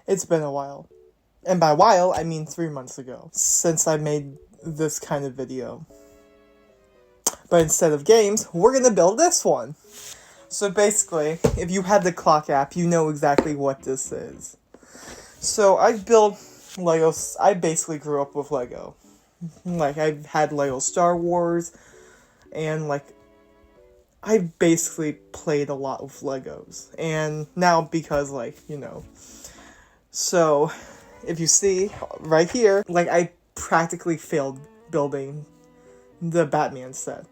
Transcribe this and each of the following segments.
It's been a while. And by while, I mean 3 months ago, since I made this kind of video. But instead of games, we're gonna build this one. So basically, if you have the clock app, you know exactly what this is. So I built Legos. I basically grew up with Lego. Like, I've had Lego Star Wars, and like, I basically played a lot with Legos. And now, because like, so if you see right here, like, I practically failed building the Batman set.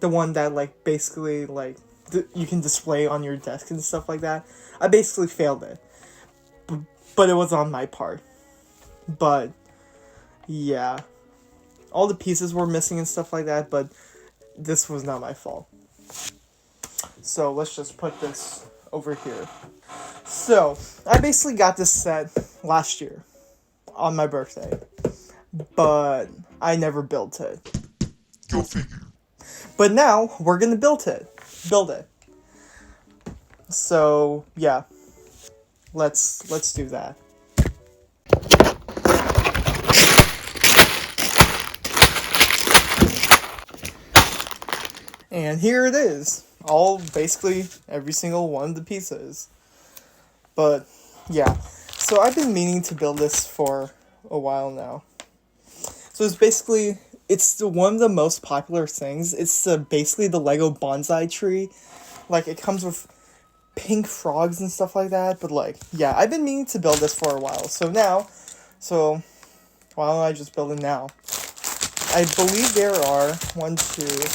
The one that like basically like you can display on your desk and stuff like that. I basically failed it. But it was on my part. But yeah. All the pieces were missing and stuff like that, but this was not my fault. So let's just put this over here. So, I basically got this set last year on my birthday. But I never built it. Go figure. But now we're gonna build it. So yeah. Let's do that. And here it is. All basically every single one of the pieces. But yeah. So I've been meaning to build this for a while now. So it's one of the most popular things. It's basically the Lego bonsai tree. Like, it comes with pink frogs and stuff like that. But like, yeah, I've been meaning to build this for a while. So why don't I just build it now? I believe there are 1, 2, 3,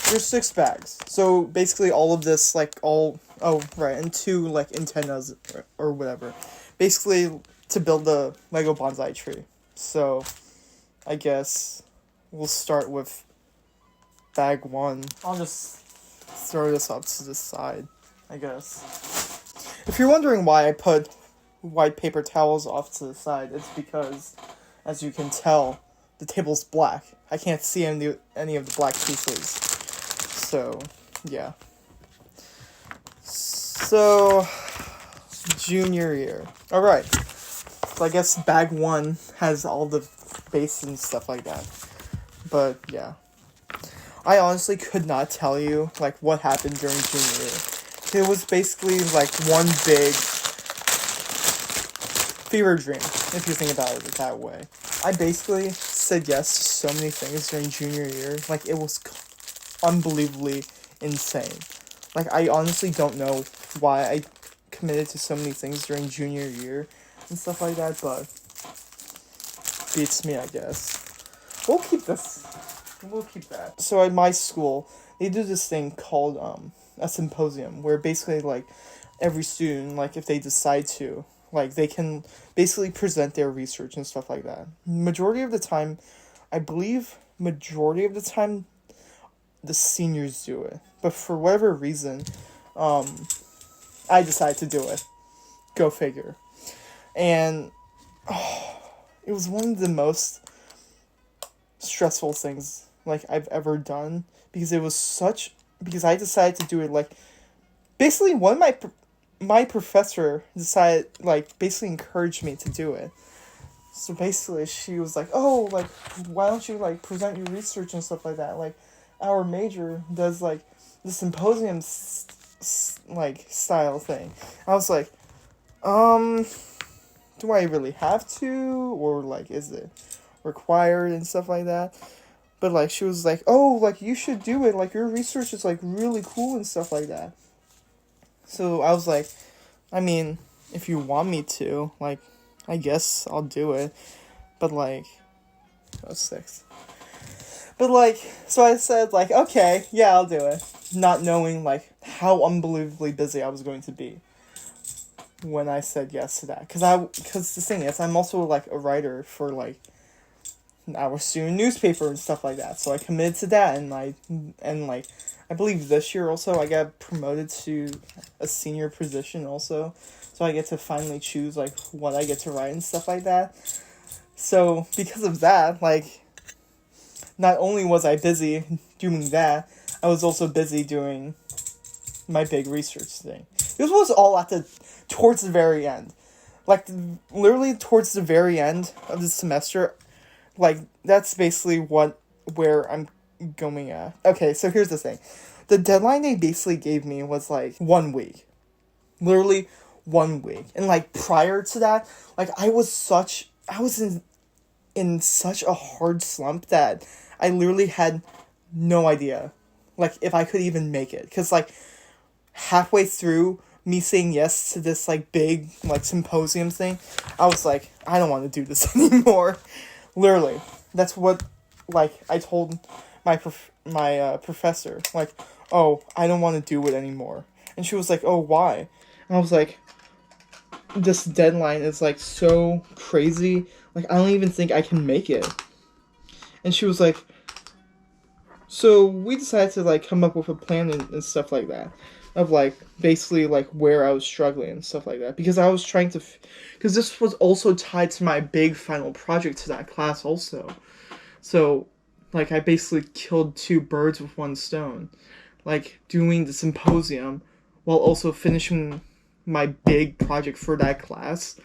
4. There's 6 bags. So basically all of this, like, and 2 like antennas or whatever. Basically to build the Lego bonsai tree. So I guess we'll start with bag 1. I'll just throw this up to the side, I guess. If you're wondering why I put white paper towels off to the side, it's because, as you can tell, the table's black. I can't see any of the black pieces. So, yeah. So, junior year. Alright. So I guess bag 1 has all the base and stuff like that. But, yeah. I honestly could not tell you, like, what happened during junior year. It was basically, like, one big fever dream, if you think about it that way. I basically said yes to so many things during junior year. Like, it was unbelievably insane. Like, I honestly don't know why I committed to so many things during junior year and stuff like that, but beats me, I guess. We'll keep this. We'll keep that. So at my school, they do this thing called a symposium, where basically, like, every student, like, if they decide to, like, they can basically present their research and stuff like that. Majority of the time, the seniors do it. But for whatever reason, I decided to do it. Go figure. And it was one of the most stressful things, like, I've ever done, because I decided to do it, like, basically one of my professor decided, like, basically encouraged me to do it. So basically she was like, oh, like, why don't you, like, present your research and stuff like that? Like, our major does, like, the symposium like, style thing. I was like, do I really have to, or, like, is it required and stuff like that? But, like, she was like, oh, like, you should do it, like, your research is, like, really cool and stuff like that. So I was like, I mean, if you want me to, like, I guess I'll do it. But, like, that was 6. But, like, so I said, like, okay, yeah, I'll do it. Not knowing, like, how unbelievably busy I was going to be when I said yes to that. Because the thing is, I'm also, like, a writer for, like, our student newspaper and stuff like that. So I committed to that, and I believe this year also I got promoted to a senior position also. So I get to finally choose, like, what I get to write and stuff like that. So because of that, like, not only was I busy doing that, I was also busy doing my big research thing. This was all towards the very end. Like, literally towards the very end of the semester. Like, that's basically where I'm going at. Okay, so here's the thing. The deadline they basically gave me was, like, 1 week. Literally 1 week. And, like, prior to that, like, I was in such a hard slump that I literally had no idea, like, if I could even make it. Because, like, halfway through me saying yes to this, like, big, like, symposium thing, I was like, I don't want to do this anymore. Literally. That's what, like, I told my professor. Like, oh, I don't want to do it anymore. And she was like, oh, why? And I was like, this deadline is, like, so crazy. Like, I don't even think I can make it. And she was like, so we decided to, like, come up with a plan and stuff like that. Of, like, basically, like, where I was struggling and stuff like that. Because I was trying to... Because this was also tied to my big final project to that class also. So, like, I basically killed 2 birds with 1 stone. Like, doing the symposium while also finishing my big project for that class.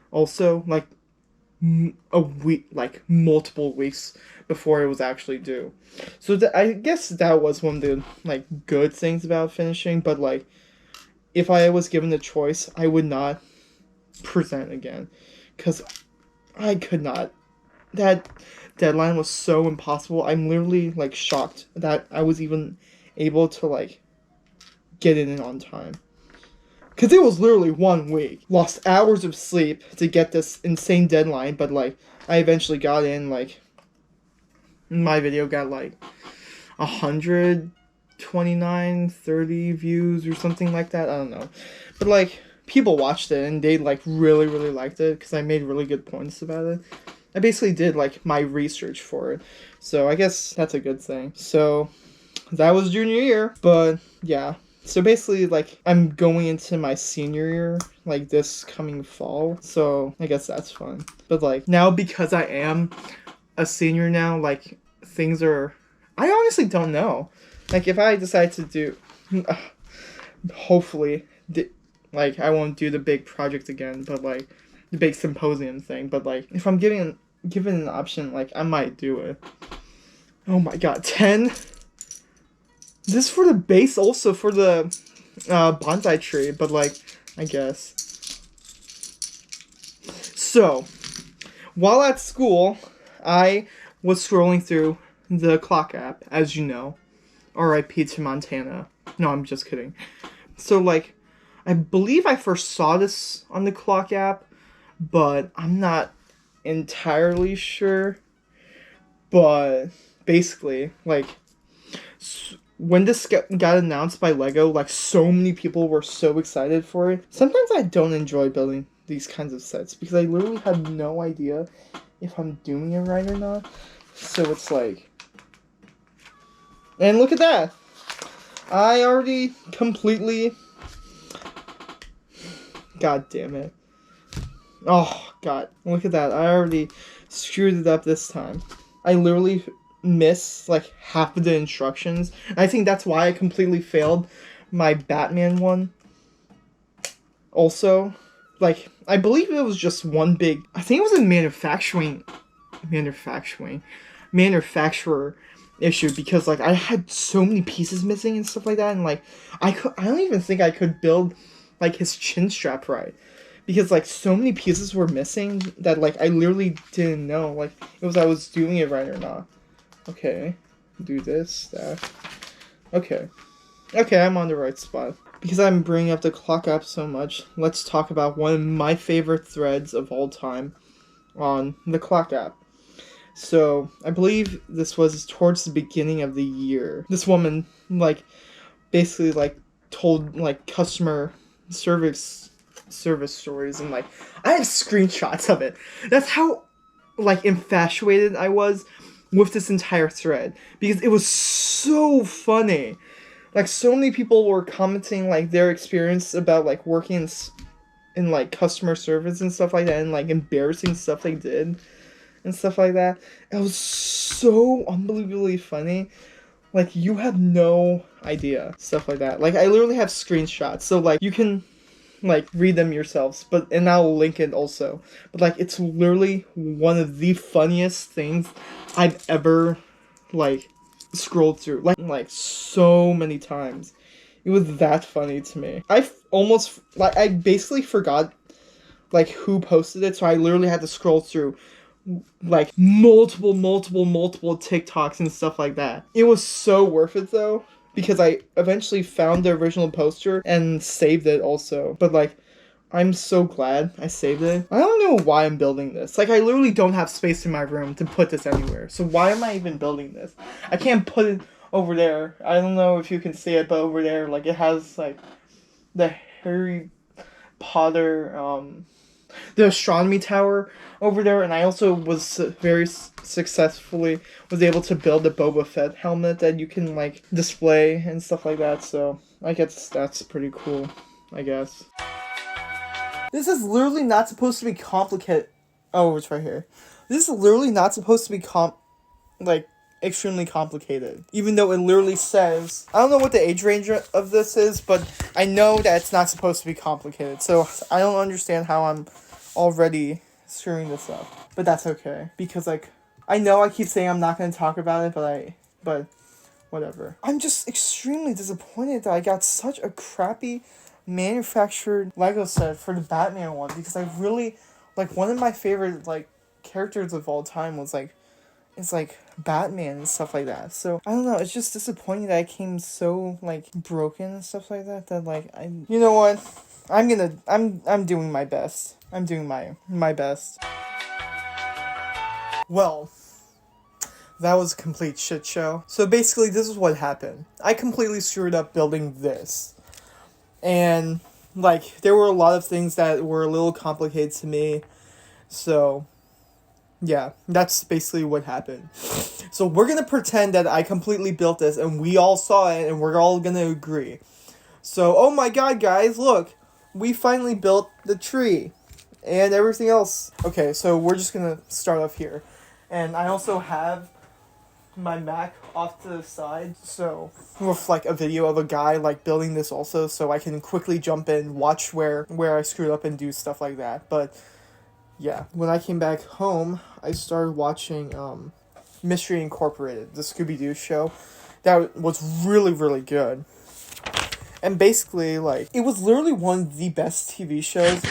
Also, like, a week, like, multiple weeks before it was actually due. So I guess that was one of the, like, good things about finishing, but, like, if I was given the choice, I would not present again, because I could not. That deadline was so impossible. I'm literally, like, shocked that I was even able to, like, get in on time. Because it was literally 1 week. Lost hours of sleep to get this insane deadline, but, like, I eventually got in, like, my video got, like, 129, 30 views or something like that. I don't know. But, like, people watched it, and they, like, really, really liked it, because I made really good points about it. I basically did, like, my research for it. So, I guess that's a good thing. So, that was junior year, but, yeah. So basically, like, I'm going into my senior year, like, this coming fall, so I guess that's fun. But, like, now because I am a senior now, like, things are... I honestly don't know. Like, if I decide to do... hopefully, like, I won't do the big project again, but, like, the big symposium thing, but, like, if I'm given an option, like, I might do it. Oh my god, 10? This is for the base, also for the bonsai tree, but, like, I guess. So, while at school, I was scrolling through the clock app, as you know. R.I.P. to Montana. No, I'm just kidding. So, like, I believe I first saw this on the clock app, but I'm not entirely sure. But, basically, like... when this got announced by LEGO, like, so many people were so excited for it. Sometimes I don't enjoy building these kinds of sets, because I literally have no idea if I'm doing it right or not. So it's like... And look at that! I already completely... God damn it. Oh, God. Look at that. I already screwed it up this time. I literally... miss, like, half of the instructions. I think that's why I completely failed my Batman one. Also, like, I believe it was just one big... I think it was a manufacturer issue, because, like, I had so many pieces missing and stuff like that, and, like, I don't even think I could build, like, his chin strap right. Because, like, so many pieces were missing that, like, I literally didn't know, like, I was doing it right or not. Okay, do this, that. Okay, I'm on the right spot. Because I'm bringing up the clock app so much, let's talk about one of my favorite threads of all time on the clock app. So, I believe this was towards the beginning of the year. This woman, like, basically, like, told, like, customer service stories, and, like, I have screenshots of it. That's how, like, infatuated I was with this entire thread, because it was so funny. Like, so many people were commenting, like, their experience about, like, working in like, customer service and stuff like that, and, like, embarrassing stuff they did and stuff like that. It was so unbelievably funny. Like, you have no idea. Stuff like that. Like, I literally have screenshots. So, like, you can, like, read them yourselves. And I'll link it also. But, like, it's literally one of the funniest things I've ever, like, scrolled through. Like so many times. It was that funny to me. I basically forgot, like, who posted it. So I literally had to scroll through like multiple TikToks and stuff like that. It was so worth it though, because I eventually found the original poster and saved it also. But like, I'm so glad I saved it. I don't know why I'm building this. Like, I literally don't have space in my room to put this anywhere. So why am I even building this? I can't put it over there. I don't know if you can see it, but over there, like, it has like the Harry Potter the astronomy tower over there, and I also was very successfully was able to build a Boba Fett helmet that you can like display and stuff like that. So I guess that's pretty cool, I guess. This is literally not supposed to be complicated. Oh, it's right here. This is literally not supposed to be like extremely complicated, even though it literally says, I don't know what the age range of this is, but I know that it's not supposed to be complicated, so I don't understand how I'm already screwing this up, but that's okay, because like, I know I keep saying I'm not going to talk about it, but whatever. I'm just extremely disappointed that I got such a crappy manufactured Lego set for the Batman one, because I really, like, one of my favorite, like, characters of all time was like, it's like Batman and stuff like that. So I don't know, it's just disappointing that I came so like broken and stuff like that, that like you know what? I'm doing my best. I'm doing my best. Well, that was a complete shit show. So basically this is what happened. I completely screwed up building this. And like there were a lot of things that were a little complicated to me. So yeah, that's basically what happened. So we're gonna pretend that I completely built this and we all saw it and we're all gonna agree. So, oh my god, guys, look! We finally built the tree. And everything else. Okay, so we're just gonna start off here. And I also have my Mac off to the side, so with like a video of a guy like building this also, so I can quickly jump in, watch where I screwed up and do stuff like that. But yeah, when I came back home, I started watching Mystery Incorporated, the Scooby-Doo show. That was really, really good. And basically, like, it was literally one of the best TV shows,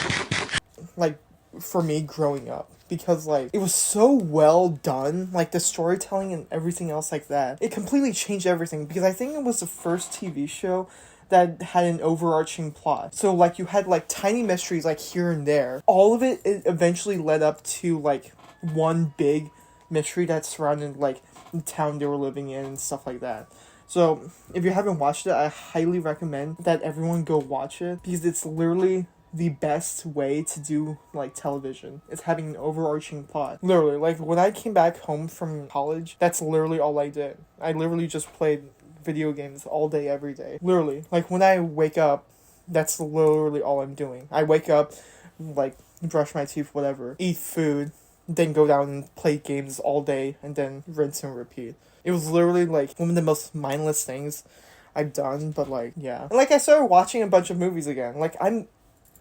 like, for me growing up. Because, like, it was so well done, like, the storytelling and everything else like that. It completely changed everything, because I think it was the first TV show that had an overarching plot. So, like, you had, like, tiny mysteries, like, here and there. All of it eventually led up to, like, one big mystery that surrounded, like, the town they were living in and stuff like that. So, if you haven't watched it, I highly recommend that everyone go watch it, because it's literally the best way to do, like, television. It's having an overarching plot. Literally, like, when I came back home from college, that's literally all I did. I literally just played video games all day, every day. Literally. Like, when I wake up, that's literally all I'm doing. I wake up, like, brush my teeth, whatever, eat food, then go down and play games all day, and then rinse and repeat. It was literally, like, one of the most mindless things I've done, but, like, yeah. And, like, I started watching a bunch of movies again. Like, I'm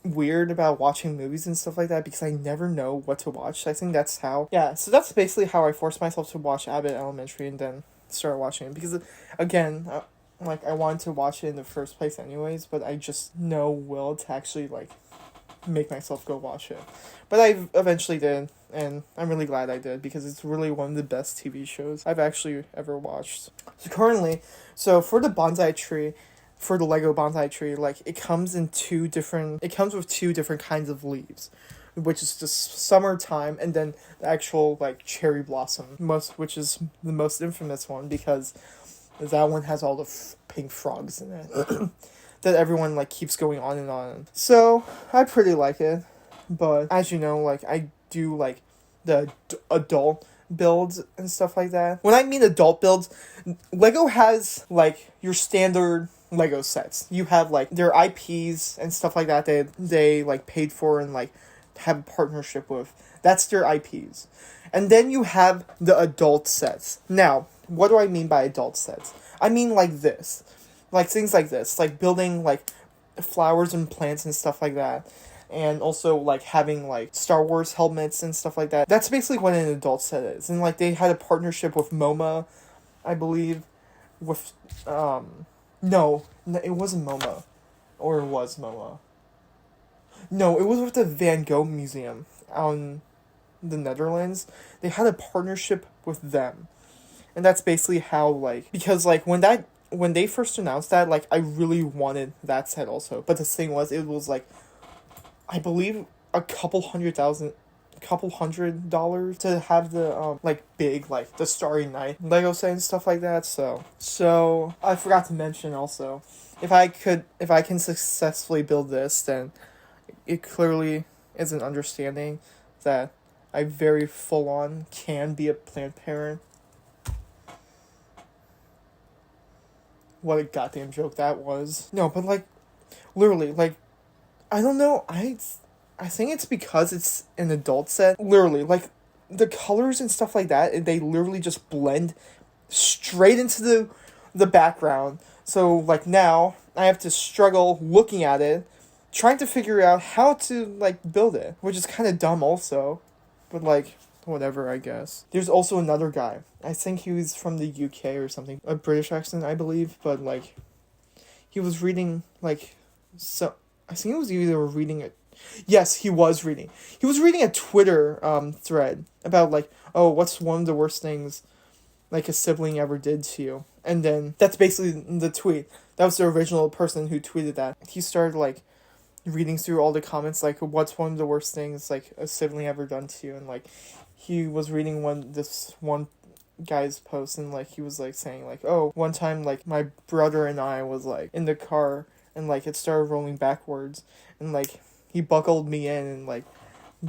weird about watching movies and stuff like that because I never know what to watch. I think that's how, yeah, so that's basically how I forced myself to watch Abbott Elementary and then start watching it, because again, like, I wanted to watch it in the first place anyways, but I just no will to actually, like, make myself go watch it. But I eventually did, and I'm really glad I did, because it's really one of the best TV shows I've actually ever watched. So currently, for the bonsai tree, for the Lego bonsai tree, like, it comes with two different kinds of leaves, which is just summertime, and then the actual, like, cherry blossom, which is the most infamous one, because that one has all the pink frogs in it that everyone, like, keeps going on and on. So I pretty like it, but as you know, like, I do like the adult builds and stuff like that. When I mean adult builds, Lego has, like, your standard Lego sets. You have, like, their IPs and stuff like that they like paid for and, like, have a partnership with. That's their IPs. And then you have the adult sets. Now, what do I mean by adult sets? I mean like this. Like things like this. Like building like flowers and plants and stuff like that. And also like having like Star Wars helmets and stuff like that. That's basically what an adult set is. And like they had a partnership with MoMA, I believe. With no, it wasn't MoMA. Or it was MoMA. No, it was with the Van Gogh Museum out in the Netherlands. They had a partnership with them. And that's basically how, like, because, like, when they first announced that, like, I really wanted that set also. But the thing was, it was, like, I believe $200,000 to have the, like, big, like, the Starry Night Lego set and stuff like that. So, I forgot to mention also, if I can successfully build this, then it clearly is an understanding that I very full-on can be a plant parent. What a goddamn joke that was. No, but, like, literally, like, I don't know, I think it's because it's an adult set. Literally, like, the colors and stuff like that, they literally just blend straight into the background. So, like, now, I have to struggle looking at it, trying to figure out how to, like, build it. Which is kind of dumb also. But, like, whatever, I guess. There's also another guy. I think he was from the UK or something. A British accent, I believe. But, like, he was reading, like, so... I think he was either reading it. Yes, he was reading. He was reading a Twitter thread about, like, oh, what's one of the worst things, like, a sibling ever did to you? And then, that's basically the tweet. That was the original person who tweeted that. He started, like, reading through all the comments, like, what's one of the worst things, like, a sibling ever done to you? And, like, he was reading this one guy's post, and, like, he was, like, saying, like, oh, one time, like, my brother and I was, like, in the car, and, like, it started rolling backwards, and, like, he buckled me in and, like,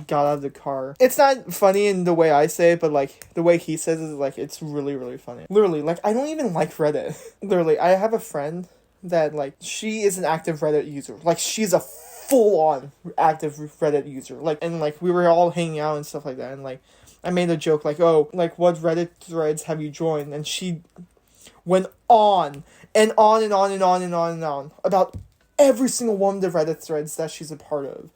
got out of the car. It's not funny in the way I say it, but, like, the way he says it, like, it's really, really funny. Literally, like, I don't even like Reddit. Literally, I have a friend that, like, she is an active Reddit user. Like, she's a full-on active Reddit user. Like, and, like, we were all hanging out and stuff like that, and, like, I made a joke, like, oh, like, what Reddit threads have you joined? And she went on and on and on and on and on and on about every single one of the Reddit threads that she's a part of.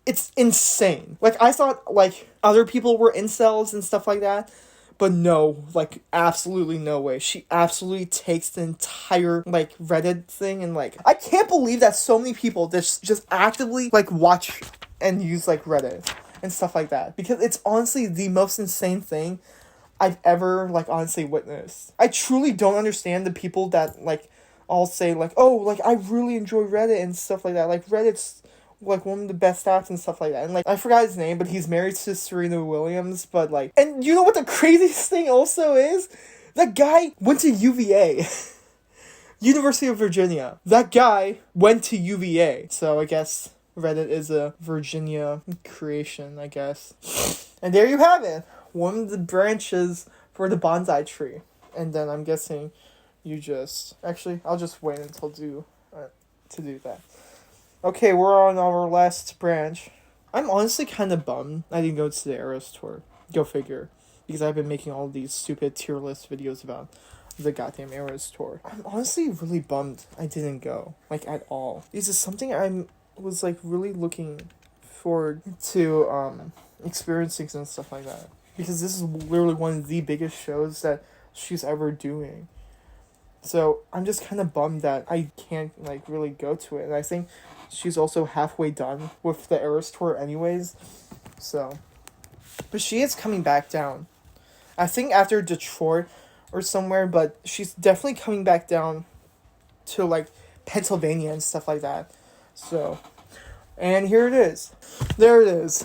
It's insane. Like, I thought, like, other people were incels and stuff like that, but no, like, absolutely no way. She absolutely takes the entire, like, Reddit thing, and, like, I can't believe that so many people just actively, like, watch and use, like, Reddit and stuff like that, because it's honestly the most insane thing I've ever, like, honestly witnessed. I truly don't understand the people that, like, all say, like, oh, like, I really enjoy Reddit and stuff like that. Like, Reddit's, like, one of the best apps and stuff like that. And, like, I forgot his name, but he's married to Serena Williams, but, like... And you know what the craziest thing also is? That guy went to UVA. University of Virginia. That guy went to UVA. So, I guess Reddit is a Virginia creation, I guess. And there you have it. One of the branches for the bonsai tree. And then I'm guessing you just... Actually, I'll just wait until to do that. Okay, we're on our last branch. I'm honestly kind of bummed I didn't go to the Eras tour. Go figure. Because I've been making all these stupid tier list videos about the goddamn Eras tour. I'm honestly really bummed I didn't go. Like, at all. This is something I was, like, really looking forward to experiencing and stuff like that. Because this is literally one of the biggest shows that she's ever doing. So, I'm just kind of bummed that I can't, like, really go to it. And I think she's also halfway done with the Eras tour anyways. So, but she is coming back down. I think after Detroit or somewhere, but she's definitely coming back down to, like, Pennsylvania and stuff like that. So, and here it is. There it is.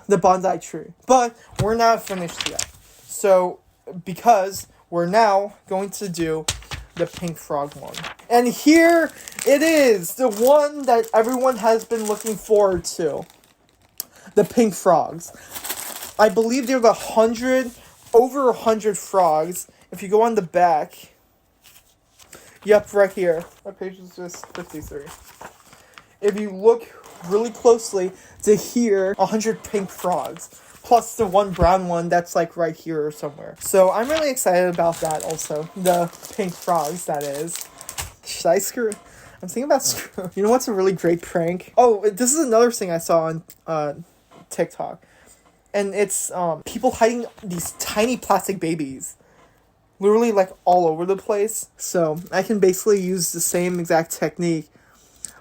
The bonsai tree. But we're not finished yet. So, because we're now going to do the pink frog one. And here it is, the one that everyone has been looking forward to. The pink frogs. I believe there are over 100 frogs. If you go on the back, yep, right here. What page is this? 53. If you look really closely to here, 100 pink frogs. plus the one brown one that's like right here or somewhere. So I'm really excited about that also. The pink frogs, that is. Should I screw? I'm thinking about screw. You know what's a really great prank? Oh, this is another thing I saw on TikTok. And it's people hiding these tiny plastic babies. Literally like all over the place. So I can basically use the same exact technique.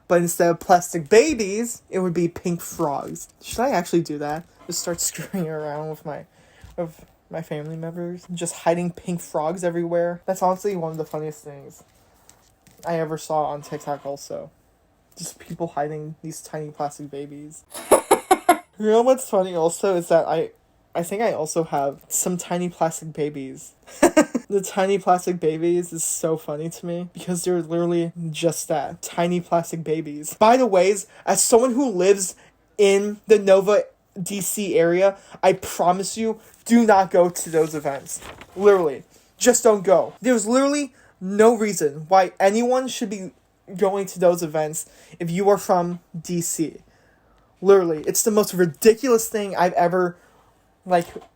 But instead of plastic babies, it would be pink frogs. Should I actually do that? Just start screwing around with my family members? Just hiding pink frogs everywhere? That's honestly one of the funniest things I ever saw on TikTok also. Just people hiding these tiny plastic babies. You know what's funny also is that I think I also have some tiny plastic babies. The tiny plastic babies is so funny to me because they're literally just that. Tiny plastic babies. By the way, as someone who lives in the Nova DC area, I promise you, do not go to those events. Literally. Just don't go. There's literally no reason why anyone should be going to those events if you are from DC. Literally. It's the most ridiculous thing I've ever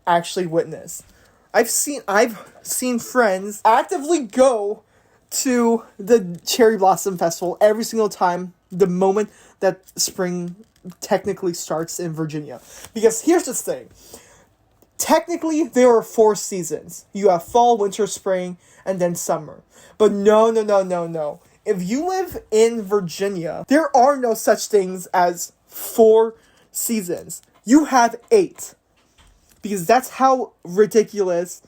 actually witnessed. I've seen friends actively go to the Cherry Blossom Festival every single time the moment that spring technically starts in Virginia. Because here's the thing. Technically, there are 4 seasons. You have fall, winter, spring, and then summer. But no. If you live in Virginia, there are no such things as 4 seasons. You have 8. Because that's how ridiculous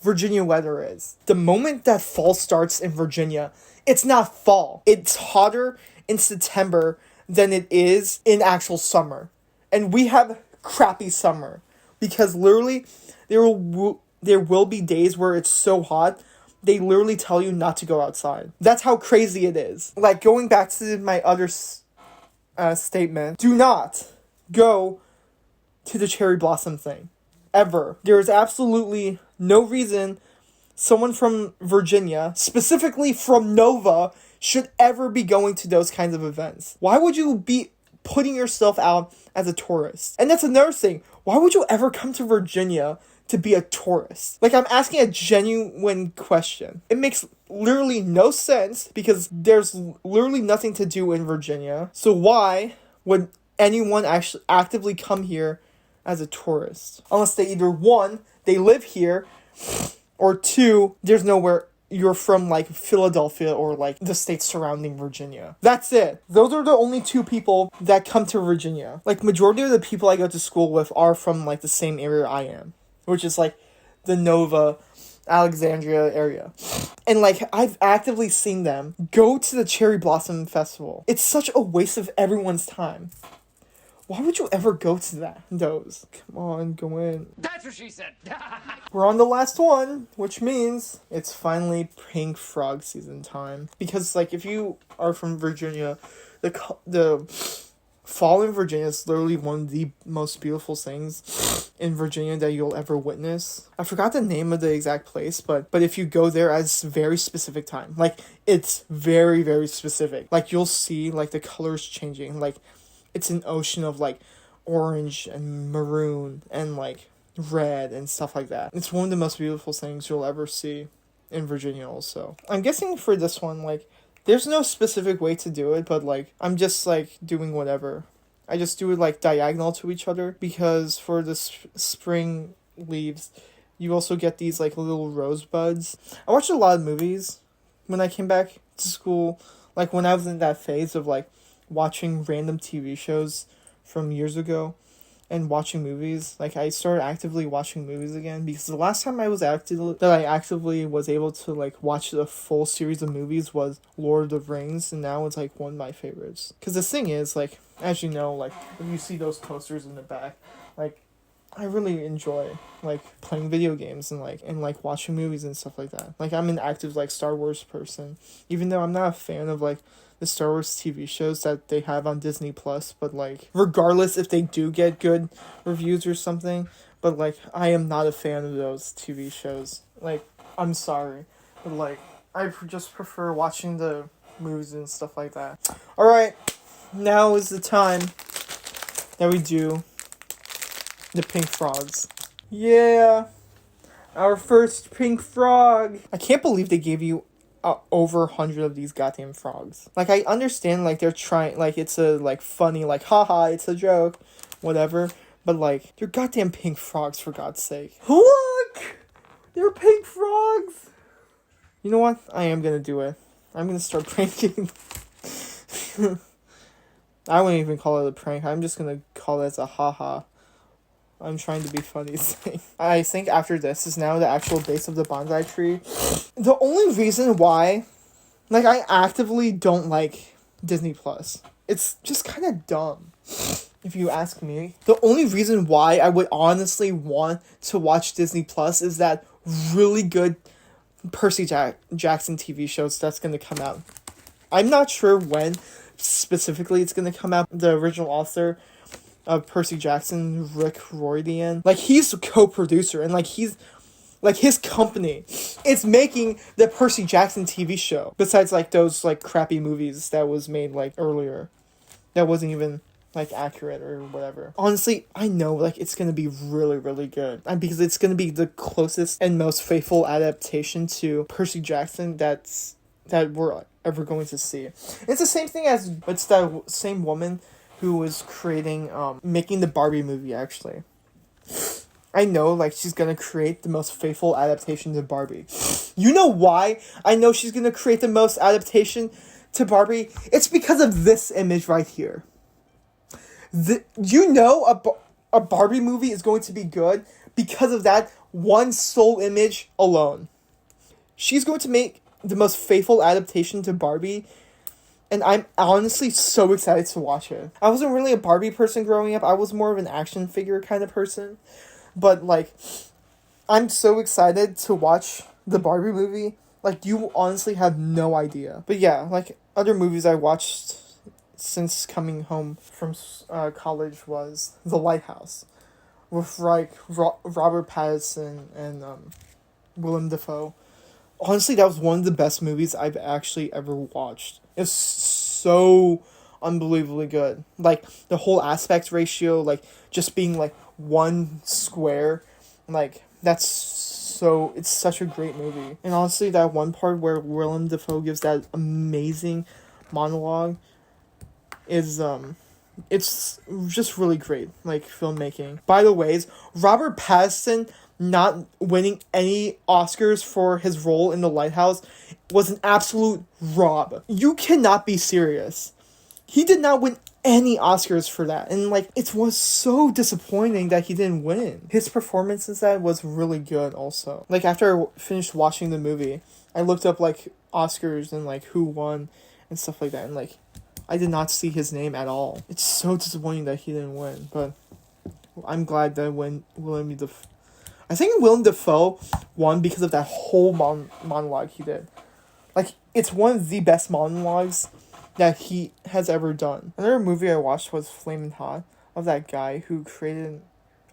Virginia weather is. The moment that fall starts in Virginia, it's not fall. It's hotter in September than it is in actual summer. And we have crappy summer. Because literally, there will be days where it's so hot, they literally tell you not to go outside. That's how crazy it is. Like, going back to my other statement, do not go to the cherry blossom thing. Ever. There is absolutely no reason someone from Virginia, specifically from Nova, should ever be going to those kinds of events. Why would you be putting yourself out as a tourist? And that's another thing. Why would you ever come to Virginia to be a tourist? Like, I'm asking a genuine question. It makes literally no sense because there's literally nothing to do in Virginia. So why would anyone actually actively come here as a tourist? Unless they either 1, they live here, or 2, there's nowhere, you're from like Philadelphia or like the states surrounding Virginia. That's it. Those are the only 2 people that come to Virginia. Like, majority of the people I go to school with are from like the same area I am, which is like the Nova, Alexandria area. And like, I've actively seen them go to the Cherry Blossom Festival. It's such a waste of everyone's time. Why would you ever go to those? Come on, go in. That's what she said. We're on the last one, which means it's finally pink frog season time. Because, like, if you are from Virginia, the fall in Virginia is literally one of the most beautiful things in Virginia that you'll ever witness. I forgot the name of the exact place, but if you go there at a very specific time, like, it's very, very specific. Like, you'll see, like, the colors changing, like, it's an ocean of, like, orange and maroon and, like, red and stuff like that. It's one of the most beautiful things you'll ever see in Virginia also. I'm guessing for this one, like, there's no specific way to do it, but, like, I'm just, like, doing whatever. I just do it, like, diagonal to each other because for the spring leaves, you also get these, like, little rosebuds. I watched a lot of movies when I came back to school, like, when I was in that phase of, like, watching random TV shows from years ago and watching movies. Like, I started actively watching movies again because the last time I actively was able to, like, watch a full series of movies was Lord of the Rings, and now it's, like, one of my favorites. Because the thing is, like, as you know, like, when you see those posters in the back, like, I really enjoy, like, playing video games and watching movies and stuff like that. Like, I'm an active, like, Star Wars person, even though I'm not a fan of, like, the Star Wars TV shows that they have on Disney Plus, but, like, regardless if they do get good reviews or something, but, like, I am not a fan of those TV shows. Like, I'm sorry, but, like, I just prefer watching the movies and stuff like that. Alright, now is the time that we do The pink frogs. Yeah. Our first pink frog. I can't believe they gave you over 100 of these goddamn frogs. Like, I understand, like, they're trying, like, it's a, like, funny, like, haha, it's a joke, whatever. But, like, they're goddamn pink frogs, for God's sake. Look! They're pink frogs! You know what? I am gonna do it. I'm gonna start pranking. I wouldn't even call it a prank. I'm just gonna call it as a haha. I'm trying to be funny thing. I think after this is now the actual base of the bonsai tree. The only reason why, like, I actively don't like Disney Plus. It's just kind of dumb, if you ask me. The only reason why I would honestly want to watch Disney Plus is that really good Percy Jackson TV shows that's going to come out. I'm not sure when specifically it's going to come out. The original author of Percy Jackson, Rick Riordan, like, he's a co-producer, and like, he's like, his company is making the Percy Jackson TV show, besides like those like crappy movies that was made like earlier that wasn't even like accurate or whatever. Honestly, I know like it's gonna be really, really good, and because it's gonna be the closest and most faithful adaptation to Percy Jackson that we're ever going to see. It's the same thing as, it's that same woman who was making the Barbie movie, actually. I know, like, she's gonna create the most faithful adaptation to Barbie. You know why I know she's gonna create the most adaptation to Barbie? It's because of this image right here. A Barbie movie is going to be good because of that one sole image alone. She's going to make the most faithful adaptation to Barbie, and I'm honestly so excited to watch it. I wasn't really a Barbie person growing up. I was more of an action figure kind of person. But, like, I'm so excited to watch the Barbie movie. Like, you honestly have no idea. But yeah, like, other movies I watched since coming home from college was The Lighthouse, with, like, Robert Pattinson and Willem Dafoe. Honestly, that was one of the best movies I've actually ever watched. It's so unbelievably good. Like, the whole aspect ratio, like, just being, like, one square, like, it's such a great movie. And honestly, that one part where Willem Dafoe gives that amazing monologue is, it's just really great, like, filmmaking. By the way, Robert Pattinson not winning any Oscars for his role in The Lighthouse was an absolute rob. You cannot be serious. He did not win any Oscars for that, and like, it was so disappointing that he didn't win. His performance in that was really good also. Like, after I finished watching the movie, I looked up like Oscars and like who won and stuff like that, and like, I did not see his name at all. It's so disappointing that he didn't win, but I'm glad that I think Willem Dafoe won because of that whole monologue he did. Like, it's one of the best monologues that he has ever done. Another movie I watched was Flamin' Hot, of that guy who created...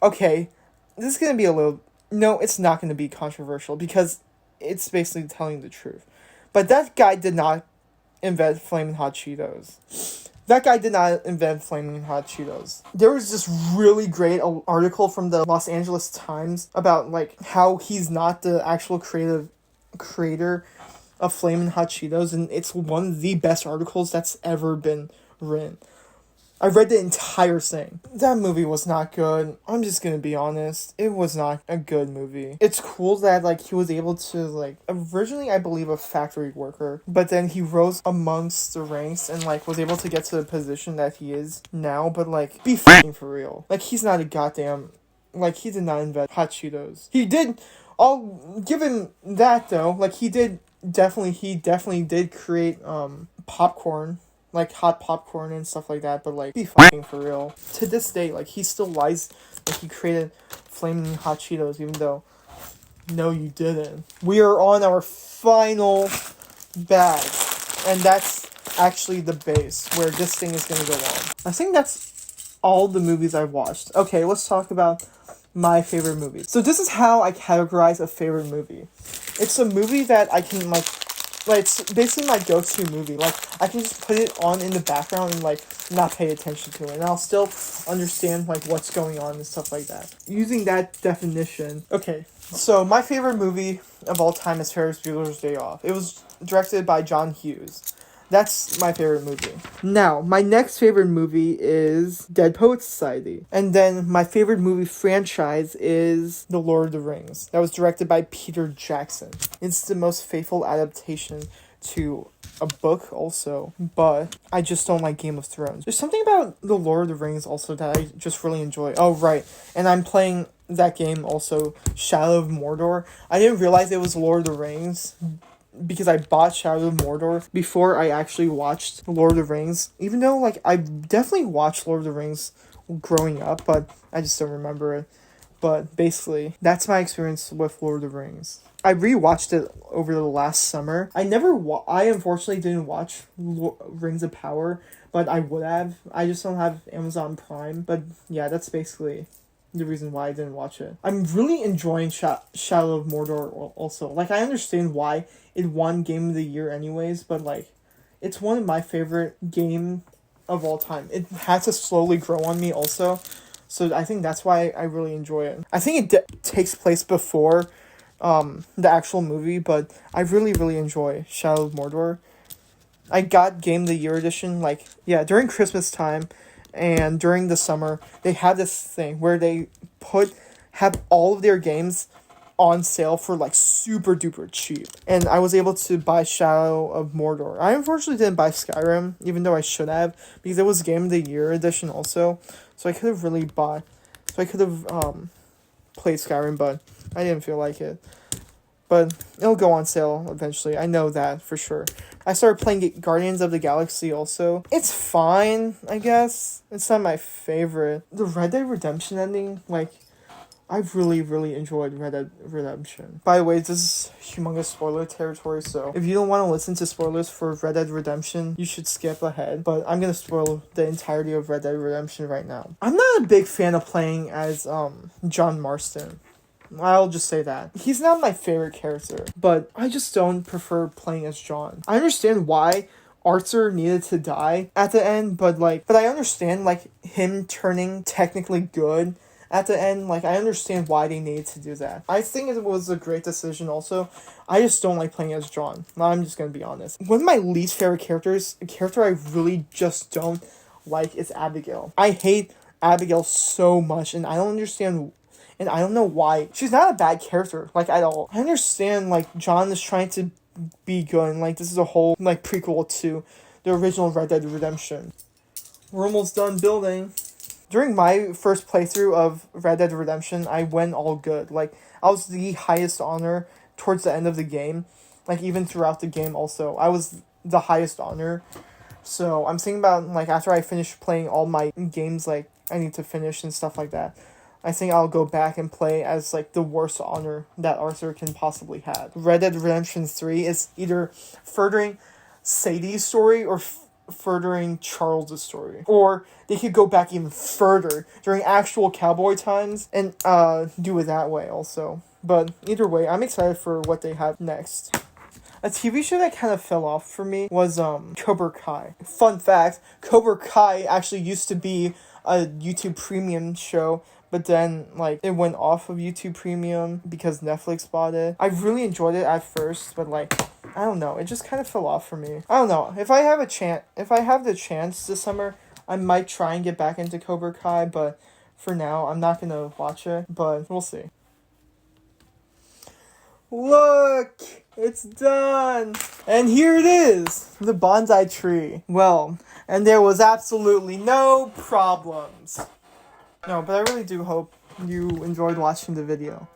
Okay, this is gonna be No, it's not gonna be controversial, because it's basically telling the truth. But that guy did not invent Flamin' Hot Cheetos. That guy did not invent Flaming Hot Cheetos. There was this really great article from the Los Angeles Times about, like, how he's not the actual creator of Flamin' Hot Cheetos, and it's one of the best articles that's ever been written. I read the entire thing. That movie was not good. I'm just gonna be honest. It was not a good movie. It's cool that, like, he was able to, like, originally, I believe, a factory worker, but then he rose amongst the ranks and, like, was able to get to the position that he is now, but, like, be f***ing for real. Like, he's not a goddamn... Like, he did not invent Hot Cheetos. He did... I'll give him that, though. Like, he definitely did create, popcorn. Like, hot popcorn and stuff like that, but, like, be fucking for real. To this day, like, he still lies that he created Flaming Hot Cheetos, even though, no, you didn't. We are on our final bag, and that's actually the base where this thing is gonna go on. I think that's all the movies I've watched. Okay, let's talk about my favorite movies. So this is how I categorize a favorite movie. It's a movie that I can, like, like, it's basically my go-to movie. Like, I can just put it on in the background and, like, not pay attention to it. And I'll still understand, like, what's going on and stuff like that. Using that definition. Okay, so my favorite movie of all time is Ferris Bueller's Day Off. It was directed by John Hughes. That's my favorite movie. Now, my next favorite movie is Dead Poets Society. And then my favorite movie franchise is The Lord of the Rings. That was directed by Peter Jackson. It's the most faithful adaptation to a book also, but I just don't like Game of Thrones. There's something about The Lord of the Rings also that I just really enjoy. Oh, right. And I'm playing that game also, Shadow of Mordor. I didn't realize it was Lord of the Rings because I bought Shadow of Mordor before I actually watched Lord of the Rings. Even though, like, I definitely watched Lord of the Rings growing up, but I just don't remember it. But basically, that's my experience with Lord of the Rings. I rewatched it over the last summer. I unfortunately didn't watch Rings of Power, but I would have. I just don't have Amazon Prime. But yeah, that's basically the reason why I didn't watch it. I'm really enjoying Shadow of Mordor also. Like, I understand why it won Game of the Year anyways, but, like, it's one of my favorite game of all time. It had to slowly grow on me also, so I think that's why I really enjoy it. I think it takes place before the actual movie, but I really, really enjoy Shadow of Mordor. I got Game of the Year edition, like, yeah, during Christmas time, and during the summer, they have this thing where they have all of their games on sale for, like, super duper cheap. And I was able to buy Shadow of Mordor. I unfortunately didn't buy Skyrim, even though I should have, because it was Game of the Year edition also. So I could have played Skyrim, but I didn't feel like it. But it'll go on sale eventually. I know that for sure. I started playing Guardians of the Galaxy also. It's fine, I guess. It's not my favorite. The Red Dead Redemption ending, like, I've really, really enjoyed Red Dead Redemption. By the way, this is humongous spoiler territory, so if you don't want to listen to spoilers for Red Dead Redemption, you should skip ahead. But I'm going to spoil the entirety of Red Dead Redemption right now. I'm not a big fan of playing as John Marston. I'll just say that. He's not my favorite character, but I just don't prefer playing as John. I understand why Arthur needed to die at the end, but I understand, like, him turning technically good at the end. Like, I understand why they needed to do that. I think it was a great decision also. I just don't like playing as John. I'm just gonna be honest. One of my least favorite characters, a character I really just don't like, is Abigail. I hate Abigail so much, and I don't understand, and I don't know why. She's not a bad character, like, at all. I understand, like, John is trying to be good, and, like, this is a whole, like, prequel to the original Red Dead Redemption. We're almost done building. During my first playthrough of Red Dead Redemption, I went all good. Like, I was the highest honor towards the end of the game. Like, even throughout the game also, I was the highest honor. So, I'm thinking about, like, after I finish playing all my games, like, I need to finish and stuff like that, I think I'll go back and play as, like, the worst honor that Arthur can possibly have. Red Dead Redemption 3 is either furthering Sadie's story or furthering Charles' story. Or they could go back even further during actual cowboy times and do it that way also. But either way, I'm excited for what they have next. A TV show that kind of fell off for me was Cobra Kai. Fun fact, Cobra Kai actually used to be a YouTube Premium show, but then, like, it went off of YouTube Premium because Netflix bought it. I really enjoyed it at first, but, like, I don't know, it just kind of fell off for me. I don't know, if I have the chance this summer, I might try and get back into Cobra Kai, but for now, I'm not gonna watch it, but we'll see. Look! It's done! And here it is! The bonsai tree. Well, and there was absolutely no problems. No, but I really do hope you enjoyed watching the video.